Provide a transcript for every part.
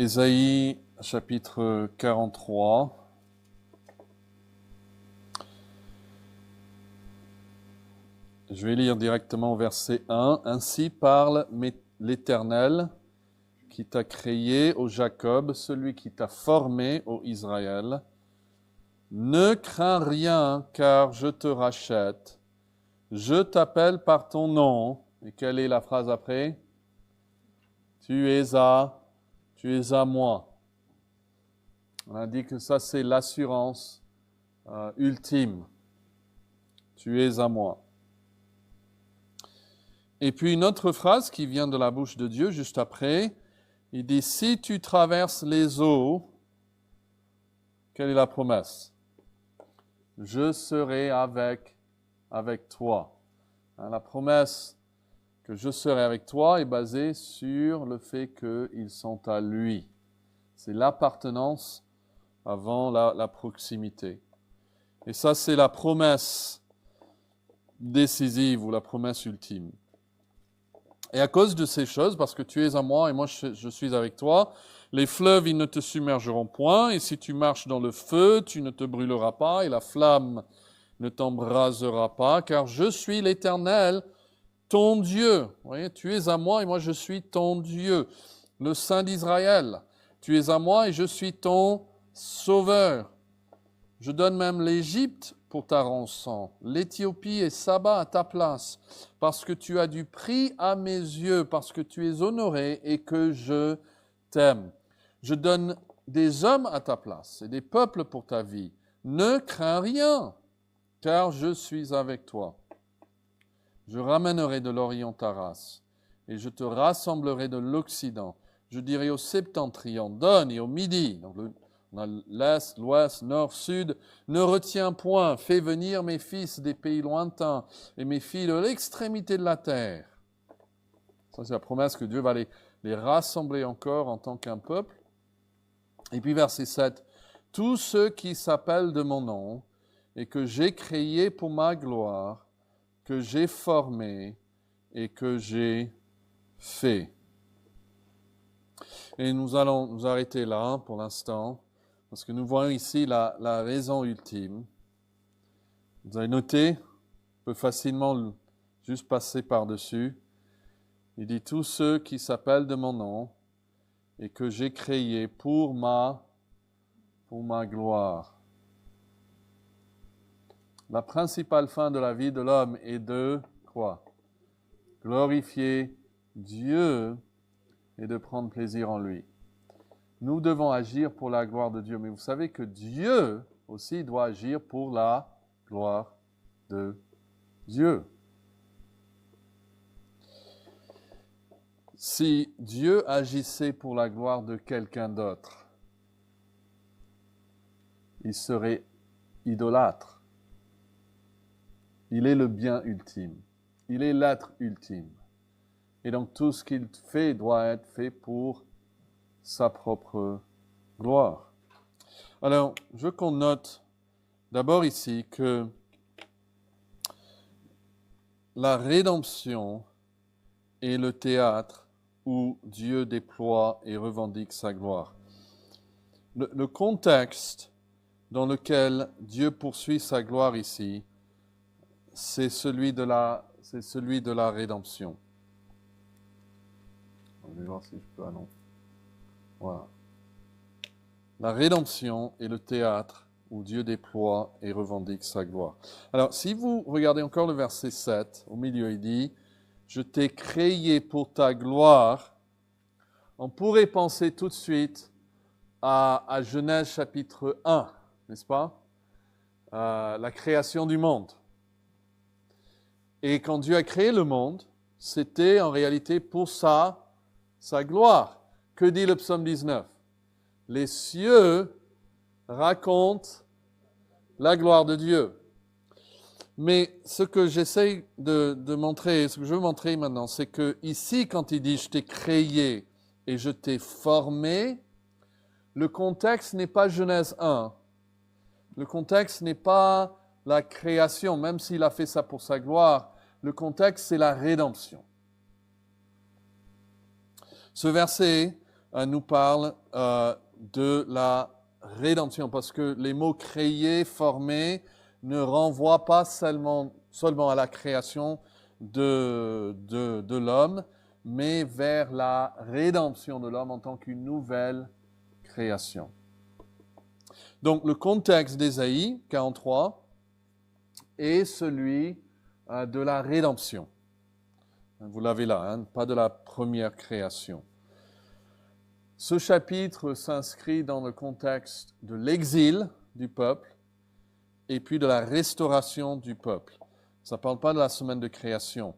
Ésaïe chapitre 43. Je vais lire directement au verset 1. Ainsi parle l'Éternel qui t'a créé, ô Jacob, celui qui t'a formé, ô Israël. Ne crains rien, car je te rachète. Je t'appelle par ton nom. Et quelle est la phrase après? Tu es à moi. On a dit que ça, c'est l'assurance ultime. Tu es à moi. Et puis une autre phrase qui vient de la bouche de Dieu juste après, il dit, si tu traverses les eaux, quelle est la promesse? Je serai avec toi. La promesse que je serai avec toi est basée sur le fait qu'ils sont à lui. C'est l'appartenance avant la proximité. Et ça, c'est la promesse décisive ou la promesse ultime. Et à cause de ces choses, parce que tu es à moi et moi je suis avec toi, les fleuves, ils ne te submergeront point, et si tu marches dans le feu, tu ne te brûleras pas, et la flamme ne t'embrasera pas, car je suis l'Éternel, ton Dieu. Vous voyez, tu es à moi et moi je suis ton Dieu, le Saint d'Israël. Tu es à moi et je suis ton Sauveur. Je donne même l'Égypte pour ta rançon, l'Éthiopie et Saba à ta place, parce que tu as du prix à mes yeux, parce que tu es honoré et que je t'aime. Je donne des hommes à ta place et des peuples pour ta vie. Ne crains rien, car je suis avec toi. Je ramènerai de l'Orient ta race, et je te rassemblerai de l'Occident. Je dirai au septentrion, donne, et au midi, donc on a l'Est, l'Ouest, Nord, Sud, ne retiens point, fais venir mes fils des pays lointains et mes filles de l'extrémité de la terre. Ça, c'est la promesse que Dieu va les rassembler encore en tant qu'un peuple. Et puis verset 7, tous ceux qui s'appellent de mon nom et que j'ai créés pour ma gloire, que j'ai formé et que j'ai fait. Et nous allons nous arrêter là pour l'instant. Parce que nous voyons ici la raison ultime. Vous avez noté, on peut facilement juste passer par-dessus. Il dit, tous ceux qui s'appellent de mon nom et que j'ai créé pour ma gloire. La principale fin de la vie de l'homme est de quoi? Glorifier Dieu et de prendre plaisir en lui. Nous devons agir pour la gloire de Dieu, mais vous savez que Dieu aussi doit agir pour la gloire de Dieu. Si Dieu agissait pour la gloire de quelqu'un d'autre, il serait idolâtre. Il est le bien ultime. Il est l'être ultime. Et donc tout ce qu'il fait doit être fait pour sa propre gloire. Alors, je veux qu'on note d'abord ici que la rédemption est le théâtre où Dieu déploie et revendique sa gloire. Le contexte dans lequel Dieu poursuit sa gloire ici, c'est celui de la rédemption. Je vais voir si je peux annoncer. Voilà. La rédemption est le théâtre où Dieu déploie et revendique sa gloire. Alors, si vous regardez encore le verset 7, au milieu, il dit, « Je t'ai créé pour ta gloire », on pourrait penser tout de suite à Genèse chapitre 1, n'est-ce pas? La création du monde. Et quand Dieu a créé le monde, c'était en réalité pour sa gloire. Que dit le psaume 19? Les cieux racontent la gloire de Dieu. Mais ce que j'essaie de montrer, ce que je veux montrer maintenant, c'est que ici, quand il dit « je t'ai créé et je t'ai formé », le contexte n'est pas Genèse 1. Le contexte n'est pas la création, même s'il a fait ça pour sa gloire. Le contexte, c'est la rédemption. Ce verset nous parle de la rédemption, parce que les mots créer, former ne renvoient pas seulement à la création de l'homme, mais vers la rédemption de l'homme en tant qu'une nouvelle création. Donc le contexte d'Ésaïe 43 est celui de la rédemption. Vous l'avez là, hein, pas de la première création. Ce chapitre s'inscrit dans le contexte de l'exil du peuple et puis de la restauration du peuple. Ça ne parle pas de la semaine de création.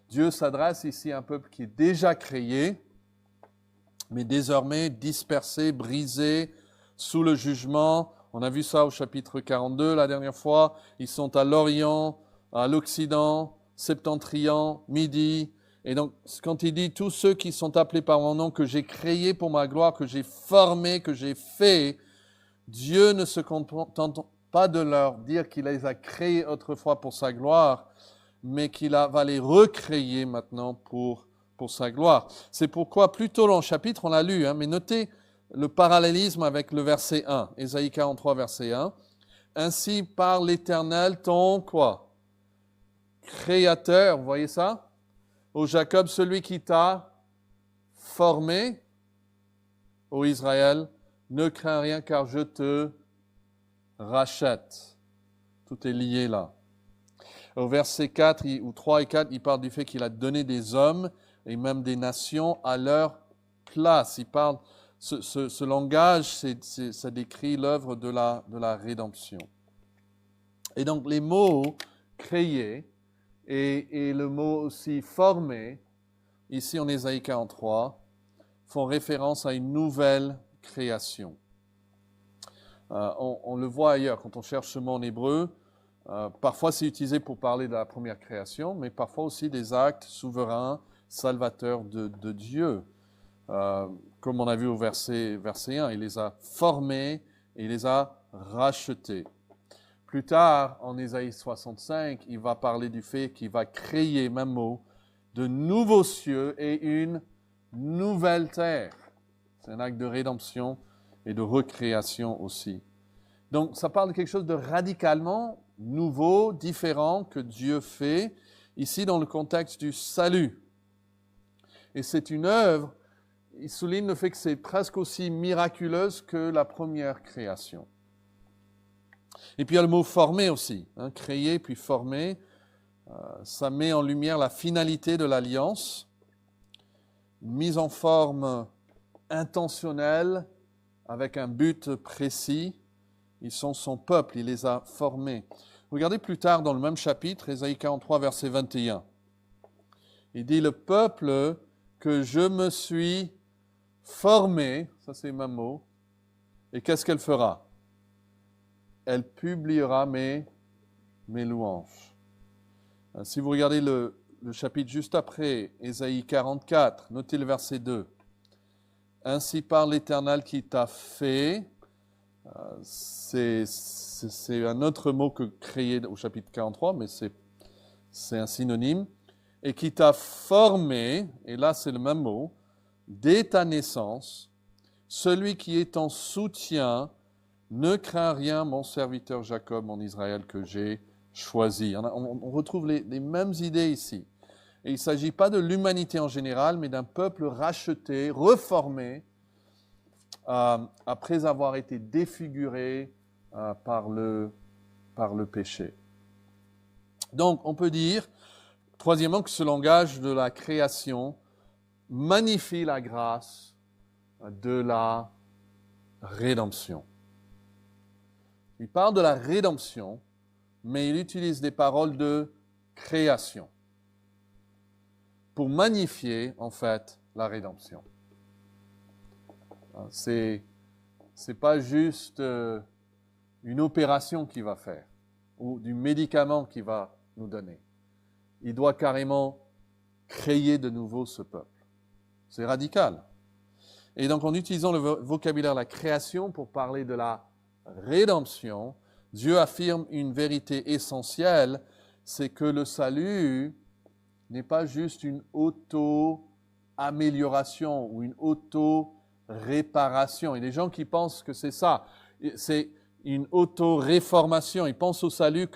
Dieu s'adresse ici à un peuple qui est déjà créé, mais désormais dispersé, brisé, sous le jugement. On a vu ça au chapitre 42 la dernière fois. Ils sont à l'Orient, à l'Occident, septentrion, Midi. Et donc, quand il dit « tous ceux qui sont appelés par mon nom, que j'ai créés pour ma gloire, que j'ai formés, que j'ai fait », Dieu ne se contente pas de leur dire qu'il les a créés autrefois pour sa gloire, mais qu'il va les recréer maintenant pour sa gloire. C'est pourquoi, plus tôt dans le chapitre, on l'a lu, mais notez le parallélisme avec le verset 1, Ésaïe 43, verset 1. « Ainsi parle l'Éternel, ton quoi? Créateur, vous voyez ça? Ô Jacob, celui qui t'a formé, ô Israël, ne crains rien car je te rachète. » Tout est lié là. Au verset 4, ou 3 et 4, il parle du fait qu'il a donné des hommes et même des nations à leur place. Il parle, ce langage, ça décrit l'œuvre de la rédemption. Et donc les mots créés et le mot aussi formé, ici en Ésaïe 43, font référence à une nouvelle création. On le voit ailleurs, quand on cherche ce mot en hébreu, parfois c'est utilisé pour parler de la première création, mais parfois aussi des actes souverains, salvateurs de Dieu. Comme on a vu au verset 1, il les a formés et il les a rachetés. Plus tard, en Ésaïe 65, il va parler du fait qu'il va créer, même mot, de nouveaux cieux et une nouvelle terre. C'est un acte de rédemption et de recréation aussi. Donc, ça parle de quelque chose de radicalement nouveau, différent que Dieu fait, ici dans le contexte du salut. Et c'est une œuvre, il souligne le fait que c'est presque aussi miraculeuse que la première création. Et puis il y a le mot former aussi, créer puis former, ça met en lumière la finalité de l'alliance, une mise en forme intentionnelle avec un but précis. Ils sont son peuple, il les a formés. Regardez plus tard dans le même chapitre, Ésaïe 43, verset 21. Il dit « Le peuple que je me suis formé », ça c'est le même mot, et qu'est-ce qu'elle fera? Elle publiera mes louanges. Si vous regardez le chapitre juste après, Ésaïe 44, notez le verset 2. « Ainsi parle l'Éternel qui t'a fait », c'est un autre mot que créé au chapitre 43, mais c'est un synonyme, et qui t'a formé, et là c'est le même mot, dès ta naissance, celui qui est en soutien, ne crains rien, mon serviteur Jacob, mon Israël, que j'ai choisi. On retrouve les mêmes idées ici. Et il ne s'agit pas de l'humanité en général, mais d'un peuple racheté, reformé, après avoir été défiguré par le péché. Donc, on peut dire, troisièmement, que ce langage de la création magnifie la grâce de la rédemption. Il parle de la rédemption, mais il utilise des paroles de création pour magnifier, en fait, la rédemption. C'est pas juste une opération qu'il va faire ou du médicament qu'il va nous donner. Il doit carrément créer de nouveau ce peuple. C'est radical. Et donc, en utilisant le vocabulaire la création pour parler de la rédemption, Dieu affirme une vérité essentielle, c'est que le salut n'est pas juste une auto-amélioration ou une réparation. Il y a des gens qui pensent que c'est ça. C'est une auto-réformation. Ils pensent au salut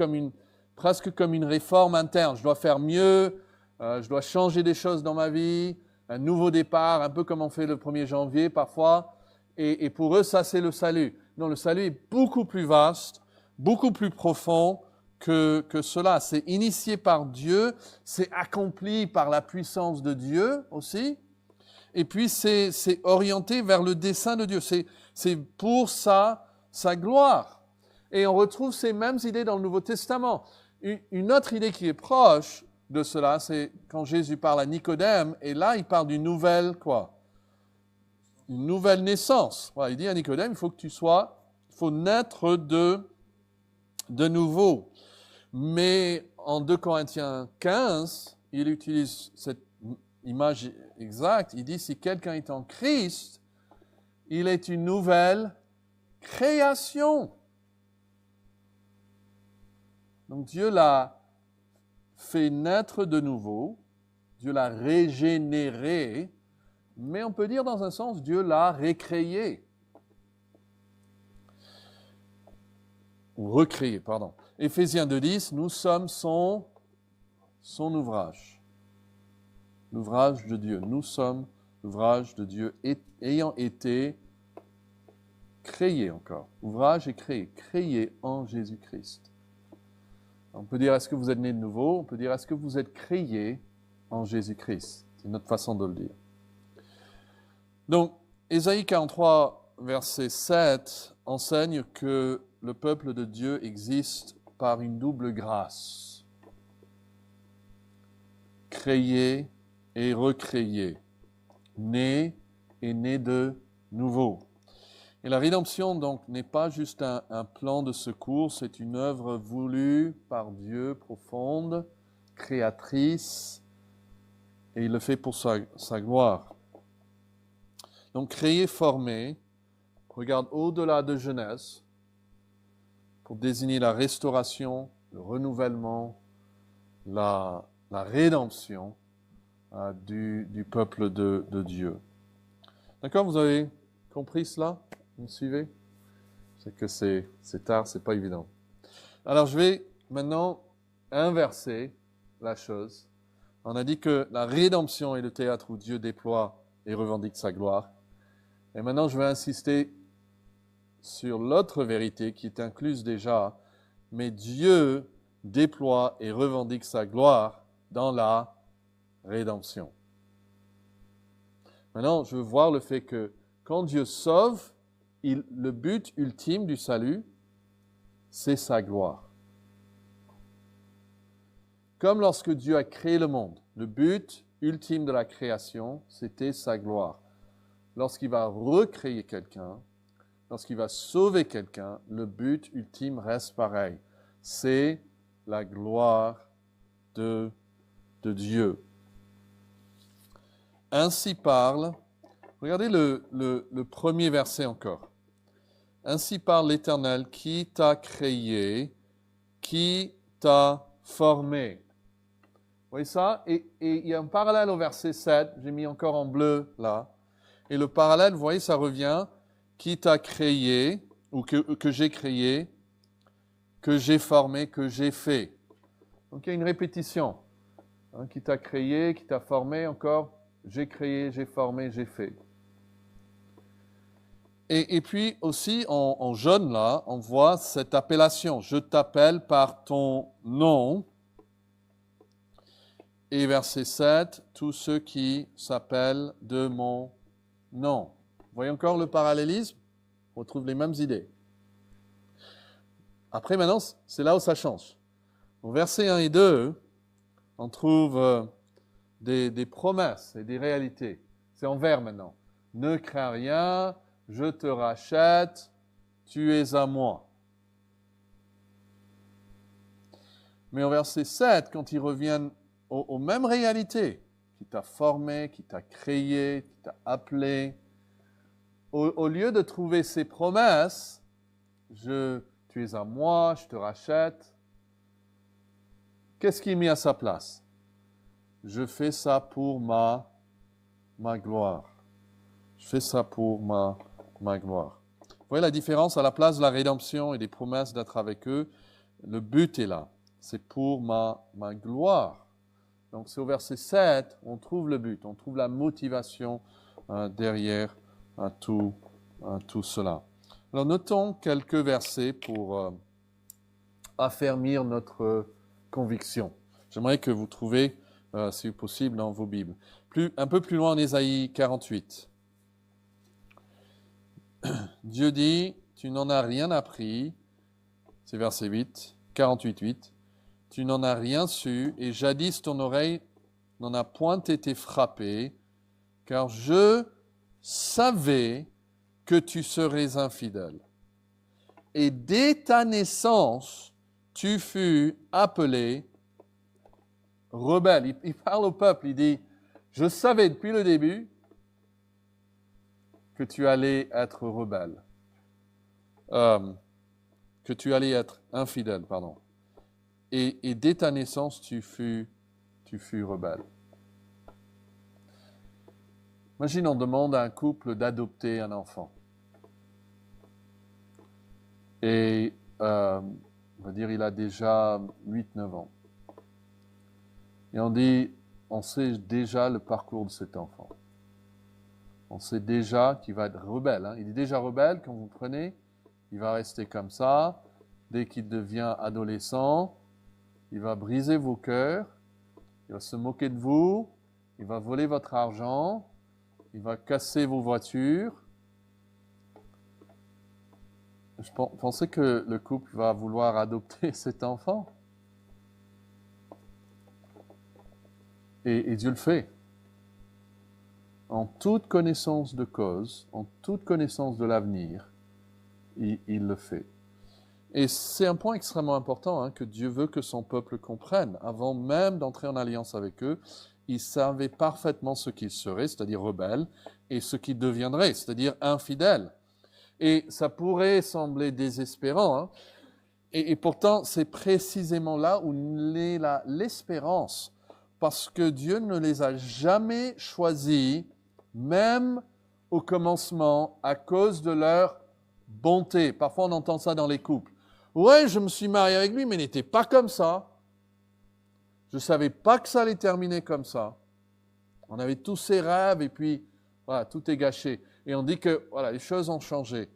presque comme une réforme interne. Je dois faire mieux, je dois changer des choses dans ma vie, un nouveau départ, un peu comme on fait le 1er janvier parfois. Et pour eux, ça, c'est le salut. Non, le salut est beaucoup plus vaste, beaucoup plus profond que cela. C'est initié par Dieu, c'est accompli par la puissance de Dieu aussi. Et puis, c'est orienté vers le dessein de Dieu. C'est pour sa gloire. Et on retrouve ces mêmes idées dans le Nouveau Testament. Une autre idée qui est proche de cela, c'est quand Jésus parle à Nicodème, et là, il parle d'une nouvelle, quoi? Une nouvelle naissance. Voilà, il dit à Nicodème, il faut naître de nouveau. Mais en 2 Corinthiens 15, il utilise cette image exacte. Il dit, si quelqu'un est en Christ, il est une nouvelle création. Donc Dieu l'a fait naître de nouveau, Dieu l'a régénéré, mais on peut dire dans un sens, Dieu l'a récréé. Ou recréé, pardon. Éphésiens 2:10, nous sommes son ouvrage. L'ouvrage de Dieu. Nous sommes l'ouvrage de Dieu ayant été créé encore. Ouvrage et créé en Jésus-Christ. On peut dire, est-ce que vous êtes né de nouveau? On peut dire, est-ce que vous êtes créé en Jésus-Christ? C'est notre façon de le dire. Donc, Ésaïe 43, verset 7, enseigne que le peuple de Dieu existe par une double grâce. Créé et recréé. Né et né de nouveau. Et la rédemption, donc, n'est pas juste un plan de secours, c'est une œuvre voulue par Dieu, profonde, créatrice, et il le fait pour sa gloire. Donc, créé, formé, regarde au-delà de Genèse, pour désigner la restauration, le renouvellement, la rédemption du peuple de Dieu. D'accord, vous avez compris cela? Vous me suivez? Je sais que c'est tard, c'est pas évident. Alors, je vais maintenant inverser la chose. On a dit que la rédemption est le théâtre où Dieu déploie et revendique sa gloire. Et maintenant, je vais insister sur l'autre vérité qui est incluse déjà, mais Dieu déploie et revendique sa gloire dans la rédemption. Maintenant, je veux voir le fait que quand Dieu sauve, le but ultime du salut, c'est sa gloire. Comme lorsque Dieu a créé le monde, le but ultime de la création, c'était sa gloire. Lorsqu'il va recréer quelqu'un, lorsqu'il va sauver quelqu'un, le but ultime reste pareil. C'est la gloire de Dieu. Ainsi parle, regardez le premier verset encore. Ainsi parle l'Éternel qui t'a créé, qui t'a formé. Vous voyez ça? Et il y a un parallèle au verset 7, j'ai mis encore en bleu là. Et le parallèle, vous voyez, ça revient, qui t'a créé, ou que j'ai créé, que j'ai formé, que j'ai fait. Donc il y a une répétition. Qui t'a créé, qui t'a formé, encore, j'ai créé, j'ai formé, j'ai fait. Et puis aussi, en jaune là, on voit cette appellation. Je t'appelle par ton nom. Et verset 7, tous ceux qui s'appellent de mon nom. Vous voyez encore le parallélisme? On retrouve les mêmes idées. Après, maintenant, c'est là où ça change. Au verset 1 et 2, on trouve des promesses et des réalités. C'est en vert maintenant. Ne crains rien, je te rachète, tu es à moi. Mais au verset 7, quand ils reviennent aux mêmes réalités, qui t'a formé, qui t'a créé, qui t'a appelé, au lieu de trouver ces promesses, tu es à moi, je te rachète, qu'est-ce qui est mis à sa place? Je fais ça pour ma gloire. Je fais ça pour ma gloire. Vous voyez la différence à la place de la rédemption et des promesses d'être avec eux. Le but est là. C'est pour ma gloire. Donc c'est au verset 7, on trouve le but, on trouve la motivation derrière tout cela. Alors notons quelques versets pour affermir notre conviction. J'aimerais que vous trouviez, si possible, dans vos Bibles. Un peu plus loin en Ésaïe 48. Dieu dit, tu n'en as rien appris, c'est verset 8, 48, 8. Tu n'en as rien su, et jadis ton oreille n'en a point été frappée, car je savais que tu serais infidèle. Et dès ta naissance, tu fus appelé rebelle. Il parle au peuple, il dit, je savais depuis le début que tu allais être rebelle, que tu allais être infidèle, pardon. Et dès ta naissance, tu fus rebelle. Imagine, on demande à un couple d'adopter un enfant. Et on va dire, il a déjà 8-9 ans. Et on dit, on sait déjà le parcours de cet enfant. On sait déjà qu'il va être rebelle. Hein. Il est déjà rebelle, quand vous prenez, il va rester comme ça. Dès qu'il devient adolescent, il va briser vos cœurs, il va se moquer de vous, il va voler votre argent, il va casser vos voitures. Je pensais que le couple va vouloir adopter cet enfant. Et Dieu le fait. En toute connaissance de cause, en toute connaissance de l'avenir, il le fait. Et c'est un point extrêmement important hein, que Dieu veut que son peuple comprenne. Avant même d'entrer en alliance avec eux, il savait parfaitement ce qu'il serait, c'est-à-dire rebelle, et ce qu'il deviendrait, c'est-à-dire infidèle. Et ça pourrait sembler désespérant, hein, et pourtant c'est précisément là où est l'espérance, parce que Dieu ne les a jamais choisis, même au commencement, à cause de leur bonté. Parfois on entend ça dans les couples. Ouais, je me suis marié avec lui, mais il n'était pas comme ça. Je ne savais pas que ça allait terminer comme ça. On avait tous ces rêves et puis, voilà, tout est gâché. Et on dit que, voilà, les choses ont changé.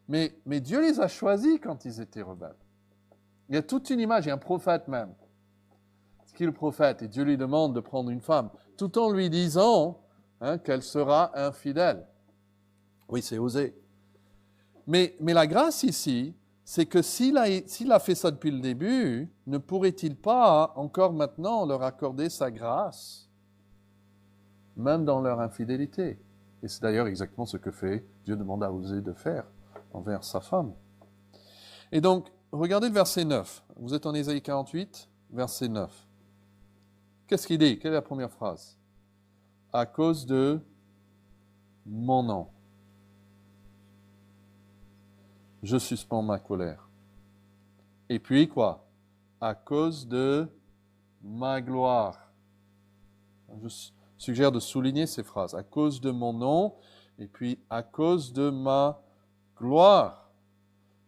Mais Dieu les a choisis quand ils étaient rebelles. Il y a toute une image, il y a un prophète même. C'est qui le prophète? Et Dieu lui demande de prendre une femme, tout en lui disant hein, qu'elle sera infidèle. Oui, c'est osé. Mais la grâce ici, c'est que s'il a fait ça depuis le début, ne pourrait-il pas encore maintenant leur accorder sa grâce, même dans leur infidélité? Et c'est d'ailleurs exactement ce que fait Dieu demande à Osée de faire envers sa femme. Et donc, regardez le verset 9. Vous êtes en Ésaïe 48, verset 9. Qu'est-ce qu'il dit? Quelle est la première phrase? À cause de mon nom, je suspends ma colère. Et puis quoi? À cause de ma gloire. Je suggère de souligner ces phrases. À cause de mon nom, et puis à cause de ma gloire.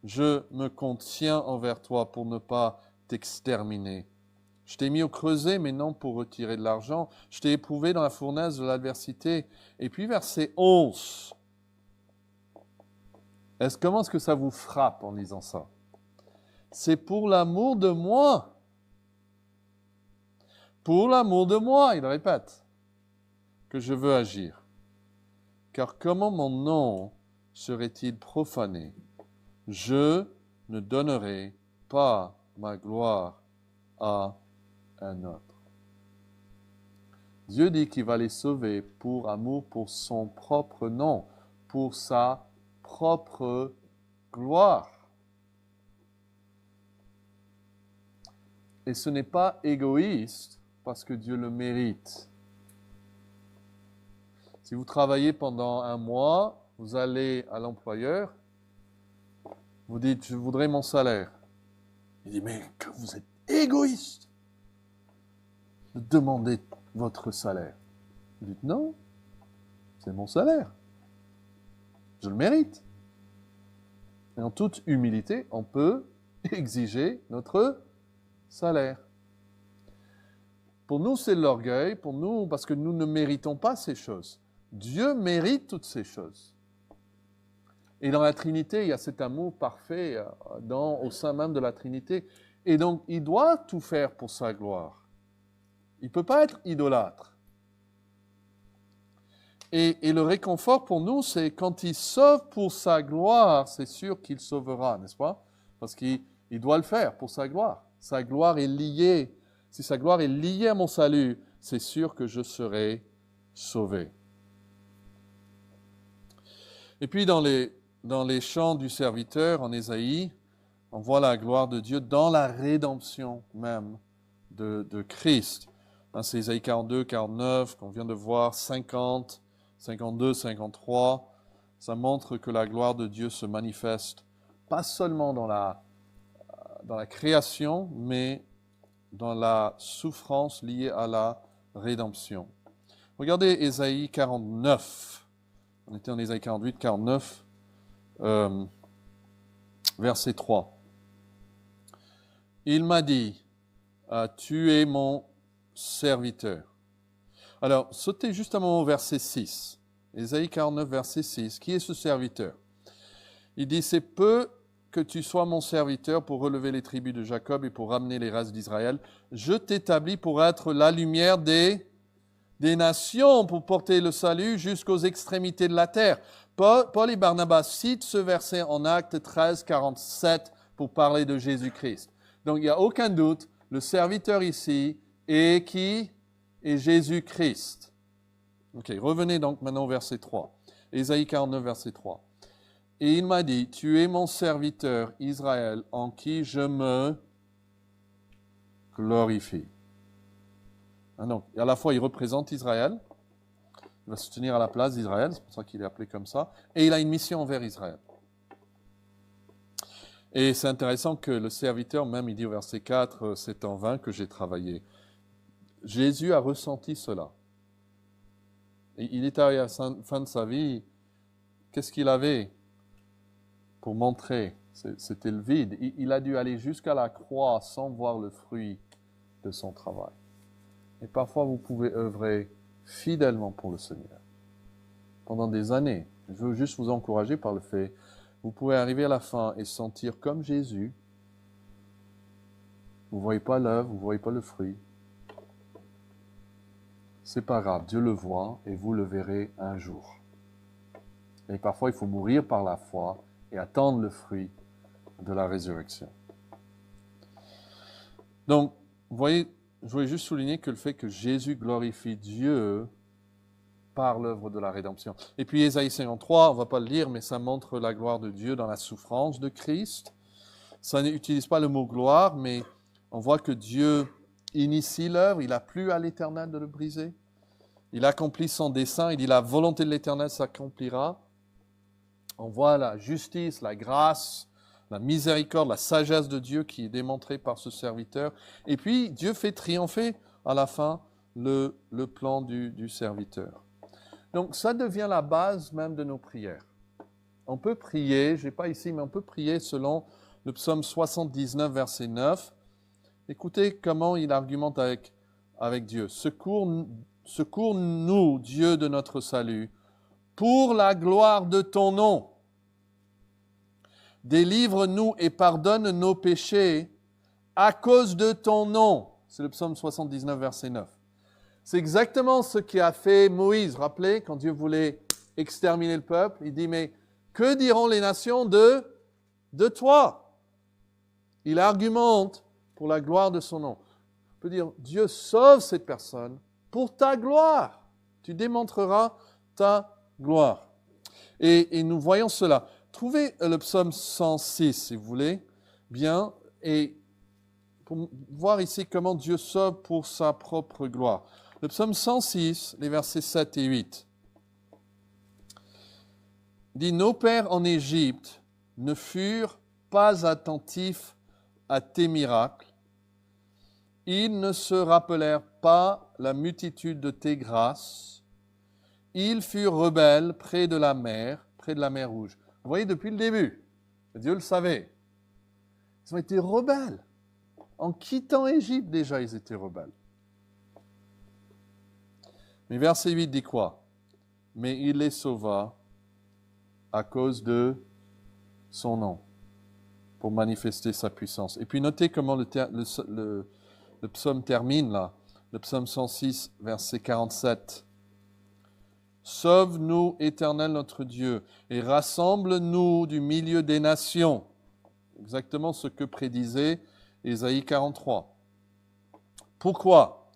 Je me contiens envers toi pour ne pas t'exterminer. Je t'ai mis au creuset, mais non pour retirer de l'argent. Je t'ai éprouvé dans la fournaise de l'adversité. Et puis verset 11. Comment est-ce que ça vous frappe en lisant ça? C'est pour l'amour de moi. Pour l'amour de moi, il répète, que je veux agir. Car comment mon nom serait-il profané? Je ne donnerai pas ma gloire à un autre. Dieu dit qu'il va les sauver pour amour, pour son propre nom, pour sa propre gloire. Et ce n'est pas égoïste parce que Dieu le mérite. Si vous travaillez pendant un mois, vous allez à l'employeur, vous dites, je voudrais mon salaire. Il dit, mais que vous êtes égoïste de demander votre salaire. Vous dites, non, c'est mon salaire. Je le mérite. Et en toute humilité, on peut exiger notre salaire. Pour nous, c'est l'orgueil, pour nous, parce que nous ne méritons pas ces choses. Dieu mérite toutes ces choses. Et dans la Trinité, il y a cet amour parfait au sein même de la Trinité. Et donc, il doit tout faire pour sa gloire. Il ne peut pas être idolâtre. Et le réconfort pour nous, c'est quand il sauve pour sa gloire, c'est sûr qu'il sauvera, n'est-ce pas? Parce qu'il doit le faire pour sa gloire. Sa gloire est liée. Si sa gloire est liée à mon salut, c'est sûr que je serai sauvé. Et puis dans les chants du serviteur en Ésaïe, on voit la gloire de Dieu dans la rédemption même de Christ. C'est Ésaïe 42, 49, qu'on vient de voir, 50, 52, 53. Ça montre que la gloire de Dieu se manifeste pas seulement dans la création, mais dans la souffrance liée à la rédemption. Regardez Ésaïe 49. On était en Ésaïe 48, 49, verset 3. Il m'a dit, tu es mon serviteur. Alors, sautez juste un moment au verset 6. Ésaïe 49, verset 6. Qui est ce serviteur? Il dit, c'est peu que tu sois mon serviteur pour relever les tribus de Jacob et pour ramener les races d'Israël. Je t'établis pour être la lumière des nations, pour porter le salut jusqu'aux extrémités de la terre. Paul et Barnabas citent ce verset en Actes 13, 47 pour parler de Jésus-Christ. Donc, il n'y a aucun doute, le serviteur ici est qui? Est Jésus-Christ. Ok, revenez donc maintenant au verset 3. Ésaïe 49, verset 3. Et il m'a dit, tu es mon serviteur Israël en qui je me glorifie. Donc, à la fois, il représente Israël, il va se tenir à la place d'Israël, c'est pour ça qu'il est appelé comme ça, et il a une mission envers Israël. Et c'est intéressant que le serviteur, même il dit au verset 4, c'est en vain que j'ai travaillé. Jésus a ressenti cela. Et il est arrivé à la fin de sa vie, qu'est-ce qu'il avait pour montrer? C'était le vide. Il a dû aller jusqu'à la croix sans voir le fruit de son travail. Et parfois, vous pouvez œuvrer fidèlement pour le Seigneur pendant des années. Je veux juste vous encourager par le fait, vous pouvez arriver à la fin et sentir comme Jésus, vous ne voyez pas l'œuvre, vous ne voyez pas le fruit. C'est pas grave, Dieu le voit et vous le verrez un jour. Et parfois, il faut mourir par la foi et attendre le fruit de la résurrection. Donc, vous voyez, je voulais juste souligner que le fait que Jésus glorifie Dieu par l'œuvre de la rédemption. Et puis Ésaïe 53, on ne va pas le lire, mais ça montre la gloire de Dieu dans la souffrance de Christ. Ça n'utilise pas le mot gloire, mais on voit que Dieu initie l'œuvre, il n'a plus à l'Éternel de le briser. Il accomplit son dessein, il dit la volonté de l'Éternel s'accomplira. On voit la justice, la grâce, la miséricorde, la sagesse de Dieu qui est démontrée par ce serviteur. Et puis, Dieu fait triompher à la fin le plan du serviteur. Donc, ça devient la base même de nos prières. On peut prier, je n'ai pas ici, mais on peut prier selon le psaume 79, verset 9. Écoutez comment il argumente avec Dieu. Secours-nous, Dieu de notre salut, pour la gloire de ton nom. Délivre-nous et pardonne nos péchés à cause de ton nom. C'est le psaume 79, verset 9. C'est exactement ce qu'a fait Moïse. Rappelez, quand Dieu voulait exterminer le peuple, il dit, mais que diront les nations de toi? Il argumente pour la gloire de son nom. On peut dire, Dieu sauve cette personne pour ta gloire. Tu démontreras ta gloire. Et nous voyons cela. Trouvez le psaume 106, si vous voulez, bien, et pour voir ici comment Dieu sauve pour sa propre gloire. Le psaume 106, les versets 7 et 8, dit « Nos pères en Égypte ne furent pas attentifs à tes miracles. Ils ne se rappelèrent pas la multitude de tes grâces. Ils furent rebelles près de la mer, près de la mer Rouge. Vous voyez, depuis le début, Dieu le savait. Ils ont été rebelles. En quittant Égypte, déjà, ils étaient rebelles. Mais verset 8 dit quoi? Mais il les sauva à cause de son nom, pour manifester sa puissance. Et puis notez comment le psaume termine là. Le psaume 106, verset 47. Sauve-nous, Éternel notre Dieu, et rassemble-nous du milieu des nations. Exactement ce que prédisait Ésaïe 43. Pourquoi?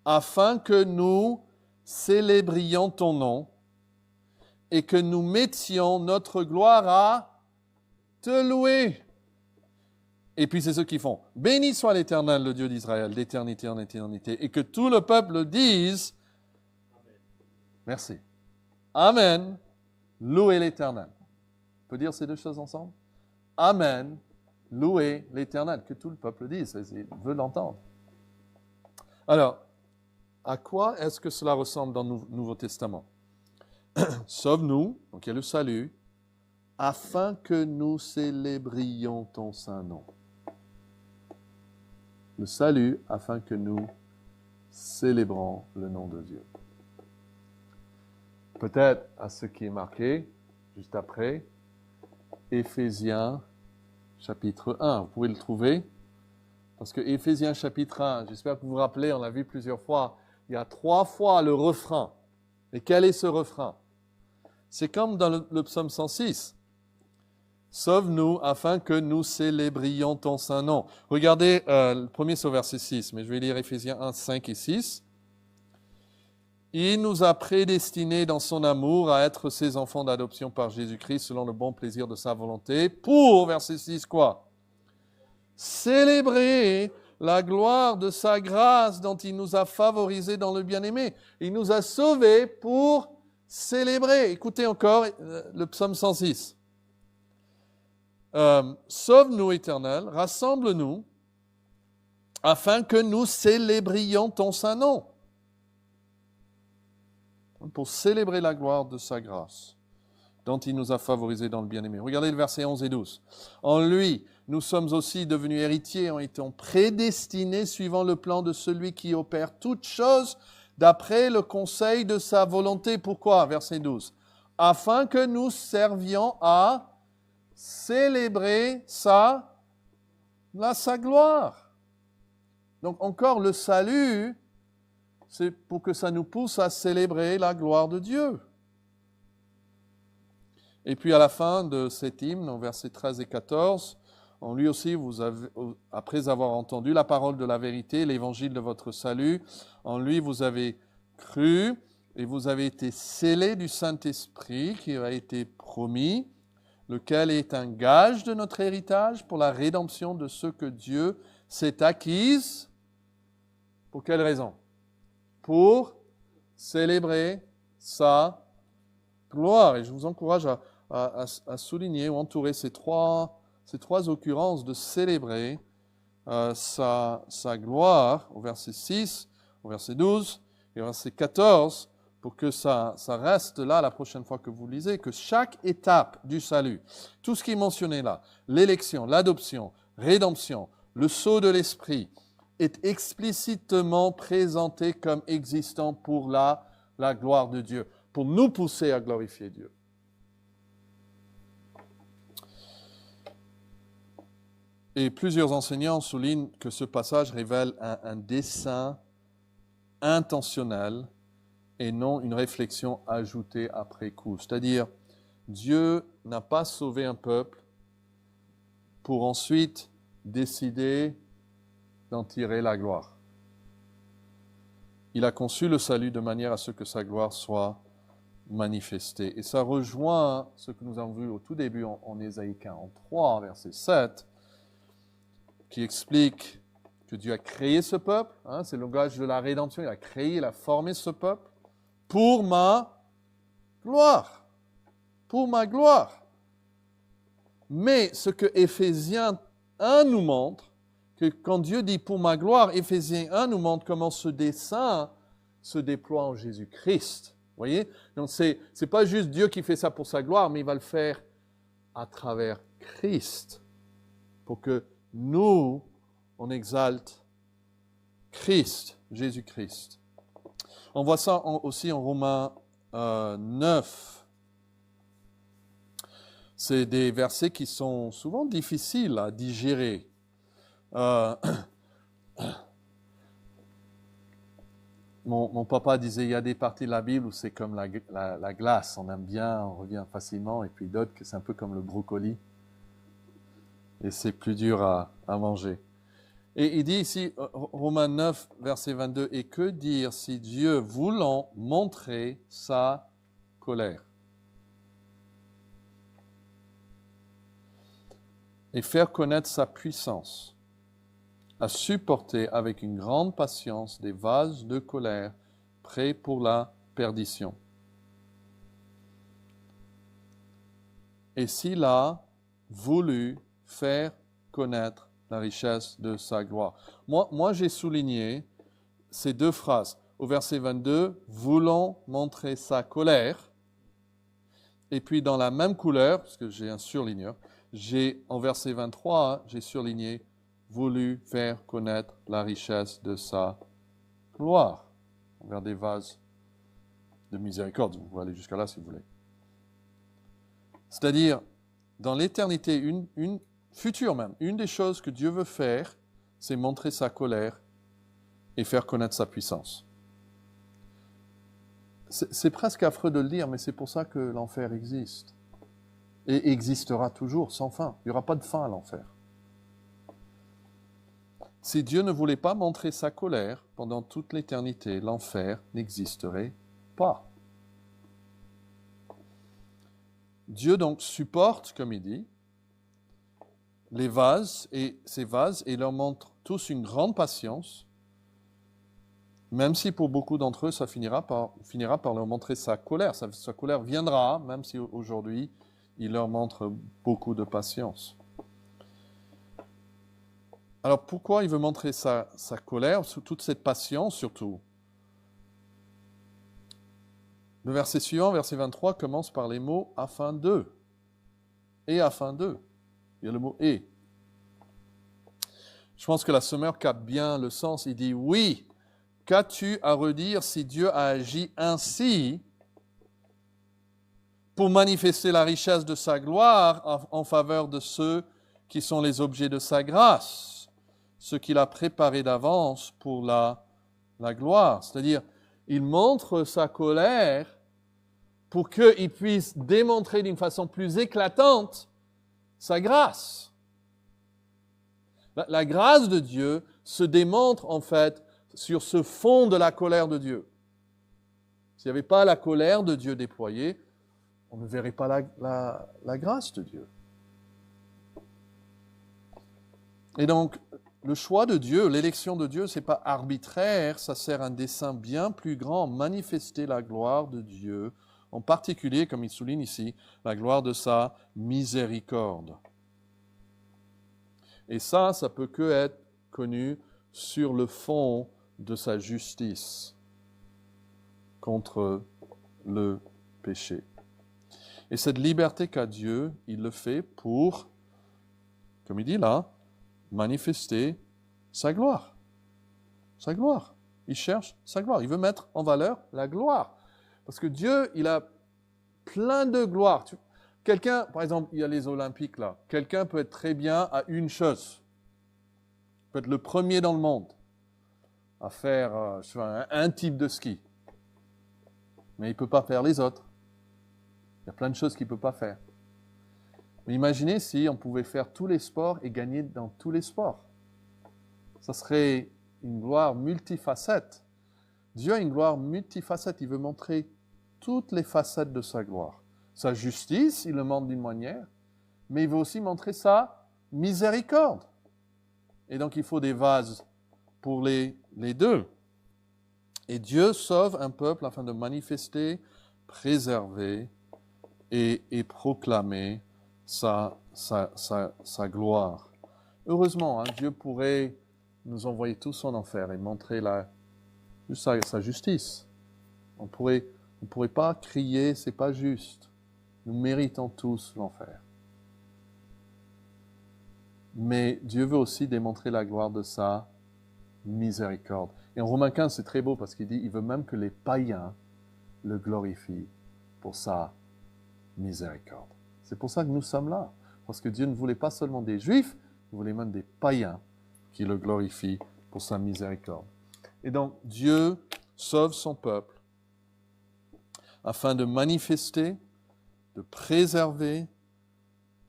Afin que nous célébrions ton nom et que nous mettions notre gloire à te louer. Et puis c'est ce qu'ils font. Béni soit l'Éternel, le Dieu d'Israël, d'éternité en éternité. Et que tout le peuple dise, Amen. Merci. Amen. Louez l'Éternel. On peut dire ces deux choses ensemble? Amen. Louez l'Éternel. Que tout le peuple dise. Il veut l'entendre. Alors, à quoi est-ce que cela ressemble dans le Nouveau Testament? Sauve-nous, donc il y a le salut, afin que nous célébrions ton saint nom. Le salut, afin que nous célébrons le nom de Dieu. Peut-être à ce qui est marqué, juste après, Éphésiens chapitre 1. Vous pouvez le trouver. Parce que Éphésiens chapitre 1, j'espère que vous vous rappelez, on l'a vu plusieurs fois, il y a 3 fois le refrain. Et quel est ce refrain? C'est comme dans le psaume 106. Sauve-nous afin que nous célébrions ton saint nom. Regardez, le premier c'est au verset 6, mais je vais lire Éphésiens 1, 5 et 6. Il nous a prédestinés dans son amour à être ses enfants d'adoption par Jésus-Christ selon le bon plaisir de sa volonté. Pour, verset 6, quoi? Célébrer la gloire de sa grâce dont il nous a favorisés dans le bien-aimé. Il nous a sauvés pour célébrer. Écoutez encore le psaume 106. Sauve-nous, Éternel, rassemble-nous, afin que nous célébrions ton saint nom. Pour célébrer la gloire de sa grâce, dont il nous a favorisés dans le bien-aimé. Regardez le verset 11 et 12. En lui, nous sommes aussi devenus héritiers en étant prédestinés suivant le plan de celui qui opère toutes choses d'après le conseil de sa volonté. Pourquoi? Verset 12. Afin que nous servions à célébrer sa gloire. Donc encore le salut, c'est pour que ça nous pousse à célébrer la gloire de Dieu. Et puis à la fin de cet hymne, en versets 13 et 14, en lui aussi, après avoir entendu la parole de la vérité, l'évangile de votre salut, en lui vous avez cru et vous avez été scellés du Saint-Esprit qui a été promis, lequel est un gage de notre héritage pour la rédemption de ceux que Dieu s'est acquise. Pour quelle raison? Pour célébrer sa gloire. Et je vous encourage à souligner ou entourer ces trois occurrences de célébrer sa gloire au verset 6, au verset 12 et au verset 14, pour que ça reste là la prochaine fois que vous lisez, que chaque étape du salut, tout ce qui est mentionné là, l'élection, l'adoption, rédemption, le sceau de l'esprit, est explicitement présenté comme existant pour la gloire de Dieu, pour nous pousser à glorifier Dieu. Et plusieurs enseignants soulignent que ce passage révèle un dessein intentionnel et non une réflexion ajoutée après coup. C'est-à-dire, Dieu n'a pas sauvé un peuple pour ensuite décider d'en tirer la gloire. Il a conçu le salut de manière à ce que sa gloire soit manifestée. Et ça rejoint ce que nous avons vu au tout début en Ésaïe 43, verset 7, qui explique que Dieu a créé ce peuple, c'est le langage de la rédemption, il a créé, il a formé ce peuple pour ma gloire. Pour ma gloire. Mais ce que Éphésiens 1 nous montre, que quand Dieu dit pour ma gloire, Éphésiens 1 nous montre comment ce dessein se déploie en Jésus-Christ. Vous voyez? Donc, c'est pas juste Dieu qui fait ça pour sa gloire, mais il va le faire à travers Christ, pour que nous, on exalte Christ, Jésus-Christ. On voit ça aussi en Romains 9. C'est des versets qui sont souvent difficiles à digérer. Mon papa disait, il y a des parties de la Bible où c'est comme la glace, on aime bien, on revient facilement, et puis d'autres que c'est un peu comme le brocoli, et c'est plus dur à manger. Et il dit ici, Romains 9, verset 22, « Et que dire si Dieu, voulant montrer sa colère et faire connaître sa puissance, à supporter avec une grande patience des vases de colère prêts pour la perdition. Et s'il a voulu faire connaître la richesse de sa gloire. » Moi j'ai souligné ces deux phrases. Au verset 22, « Voulant montrer sa colère », et puis dans la même couleur, parce que j'ai un surligneur, en verset 23, j'ai surligné voulu faire connaître la richesse de sa gloire envers des vases de miséricorde. Vous pouvez aller jusqu'à là si vous voulez. C'est-à-dire, dans l'éternité, une future même, une des choses que Dieu veut faire, c'est montrer sa colère et faire connaître sa puissance. C'est presque affreux de le dire, mais c'est pour ça que l'enfer existe. Et existera toujours, sans fin. Il n'y aura pas de fin à l'enfer. Si Dieu ne voulait pas montrer sa colère pendant toute l'éternité, l'enfer n'existerait pas. Dieu donc supporte, comme il dit, les vases et ces vases et leur montre tous une grande patience, même si pour beaucoup d'entre eux, ça finira par leur montrer sa colère. Sa colère viendra, même si aujourd'hui, il leur montre beaucoup de patience. Alors pourquoi il veut montrer sa colère, toute cette patience surtout? Le verset suivant, verset 23, commence par les mots « afin de » et « afin de ». Il y a le mot « et ». Je pense que la Sommaire capte bien le sens. Il dit « oui, qu'as-tu à redire si Dieu a agi ainsi pour manifester la richesse de sa gloire en faveur de ceux qui sont les objets de sa grâce ?» Ce qu'il a préparé d'avance pour la gloire. C'est-à-dire, il montre sa colère pour qu'il puisse démontrer d'une façon plus éclatante sa grâce. La grâce de Dieu se démontre en fait sur ce fond de la colère de Dieu. S'il n'y avait pas la colère de Dieu déployée, on ne verrait pas la grâce de Dieu. Et donc, le choix de Dieu, l'élection de Dieu, ce n'est pas arbitraire, ça sert à un dessein bien plus grand, manifester la gloire de Dieu, en particulier, comme il souligne ici, la gloire de sa miséricorde. Et ça peut que être connu sur le fond de sa justice contre le péché. Et cette liberté qu'a Dieu, il le fait pour, comme il dit là, manifester sa gloire. Sa gloire. Il cherche sa gloire. Il veut mettre en valeur la gloire. Parce que Dieu, il a plein de gloire. Quelqu'un, par exemple, il y a les Olympiques là. Quelqu'un peut être très bien à une chose. Il peut être le premier dans le monde à faire un type de ski. Mais il ne peut pas faire les autres. Il y a plein de choses qu'il ne peut pas faire. Mais imaginez si on pouvait faire tous les sports et gagner dans tous les sports. Ça serait une gloire multifacette. Dieu a une gloire multifacette. Il veut montrer toutes les facettes de sa gloire. Sa justice, il le montre d'une manière, mais il veut aussi montrer sa miséricorde. Et donc il faut des vases pour les deux. Et Dieu sauve un peuple afin de manifester, préserver et proclamer sa gloire. Heureusement, Dieu pourrait nous envoyer tous en enfer et montrer sa justice. On pourrait Vous ne pourrez pas crier, c'est pas juste. Nous méritons tous l'enfer. Mais Dieu veut aussi démontrer la gloire de sa miséricorde. Et en Romains 15, c'est très beau parce qu'il dit, il veut même que les païens le glorifient pour sa miséricorde. C'est pour ça que nous sommes là. Parce que Dieu ne voulait pas seulement des Juifs, il voulait même des païens qui le glorifient pour sa miséricorde. Et donc, Dieu sauve son peuple afin de manifester, de préserver,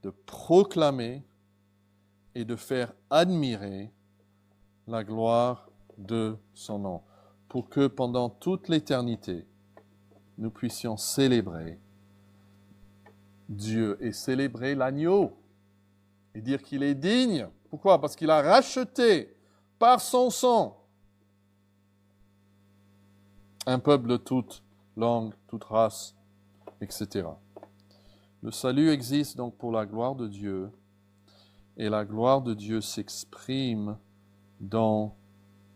de proclamer et de faire admirer la gloire de son nom, pour que pendant toute l'éternité, nous puissions célébrer Dieu et célébrer l'agneau et dire qu'il est digne. Pourquoi? Parce qu'il a racheté par son sang un peuple de toute langue, toute race, etc. Le salut existe donc pour la gloire de Dieu, et la gloire de Dieu s'exprime dans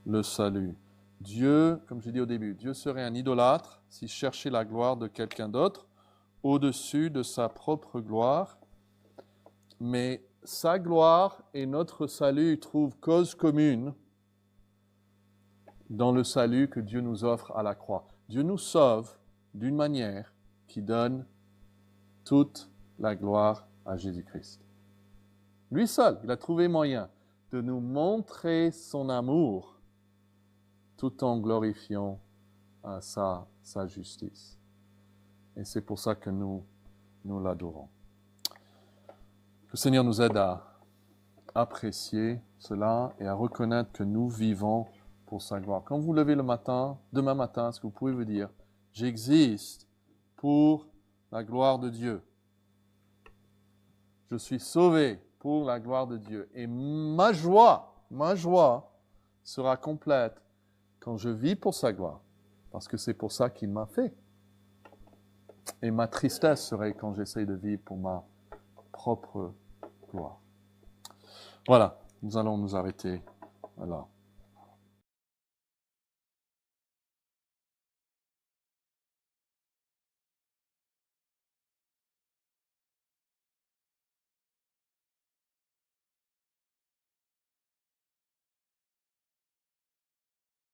le salut. Dieu, comme j'ai dit au début, Dieu serait un idolâtre s'il cherchait la gloire de quelqu'un d'autre au-dessus de sa propre gloire, mais sa gloire et notre salut trouvent cause commune dans le salut que Dieu nous offre à la croix. Dieu nous sauve d'une manière qui donne toute la gloire à Jésus-Christ. Lui seul, il a trouvé moyen de nous montrer son amour tout en glorifiant sa justice. Et c'est pour ça que nous l'adorons. Que le Seigneur nous aide à apprécier cela et à reconnaître que nous vivons pour sa gloire. Quand vous vous levez demain matin, est-ce que vous pouvez vous dire, j'existe pour la gloire de Dieu. Je suis sauvé pour la gloire de Dieu. Et ma joie sera complète quand je vis pour sa gloire, parce que c'est pour ça qu'il m'a fait. Et ma tristesse serait quand j'essaye de vivre pour ma propre gloire. Voilà, nous allons nous arrêter là.